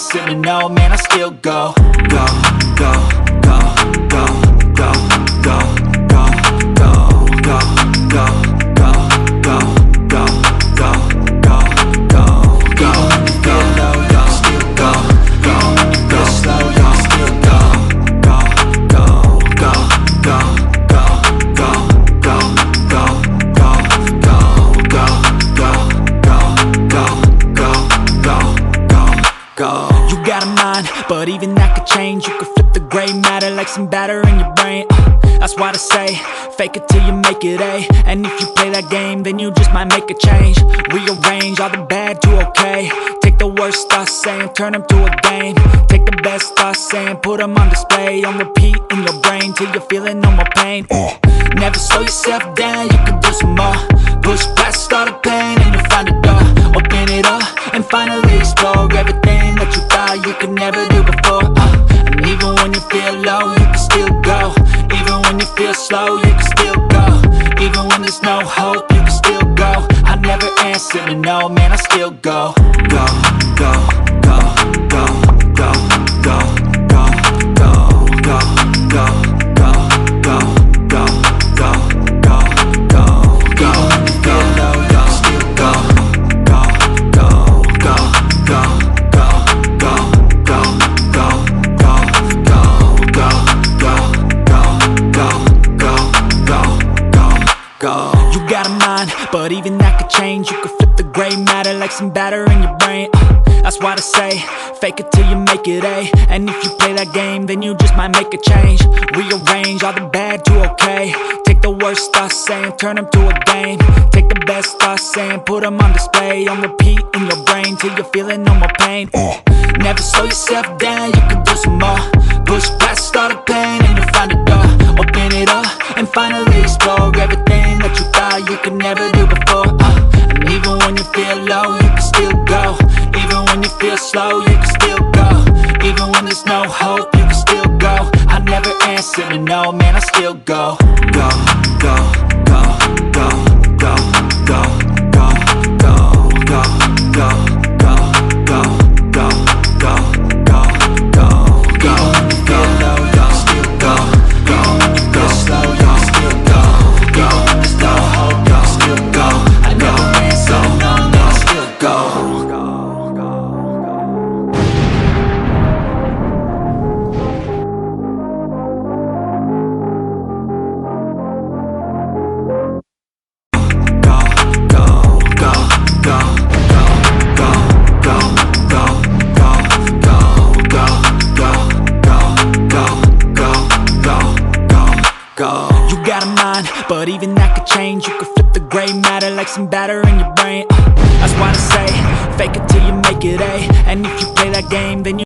answer to no, man, I still go. Go, go, go, go, go, go, go, go, go, go, go, go, go, go, go, go, go, go, go, still go, go, go, slow, go, still go, go, go, go, go, go, go, go, go, go, go, go, go, go, go. You got a mind, but even that could change. You could flip the gray matter like some batter in your brain. That's why I say, fake it till you make it A. And if you play that game, then you just might make a change. Rearrange all the bad to okay. Take the worst thoughts saying, turn them to a game. Take the best thoughts saying, put them on display. On repeat in your brain till you're feeling no more pain. Never slow yourself down, you can do some more. Push past all the pain and you'll find a door. Open it up and finally explore everything that you thought you could never do before. And even when you feel low, you can still go. Even when you feel slow, you can still go. Even when there's no hope, you can still go. I never answer to no, man, I still go. Go, go, go, go, go, go, go, go, go, go, go, go, go, go, go, go, go, go, go, still go, go, go, go, go, go, go, go, go, go, go, go, go, go. You got a mind, but even that could change. You could flip the gray matter like some batter in your brain. That's why I say, fake it till you make it A. And if you play that game, then you just might make a change. Rearrange all the bad to okay. Take the worst thoughts saying, turn them to a game. Take the best thoughts saying, put them on display. On repeat in your brain till you're feeling no more pain. Never slow yourself down, you can do some more. Push past all the pain and you'll find a door. Open it up and finally explore everything that you thought you could never do before. And even when you feel low, you can still go. Even when you feel slow, you can still go. Even when there's no hope, you can still go. I never answer to no, man, I still go. Go, go, go, go, go, go, go, go, go, go, go, go, go, go, go, go, go, go, go, still go, go, go, slow, go, still go, go, there's no hope, go, still go. I never answer to no, man, I still go. You got a mind, but even that could change. You could flip the gray matter like some batter in your brain. That's why I say, fake it till you make it A. And if you play that game, then you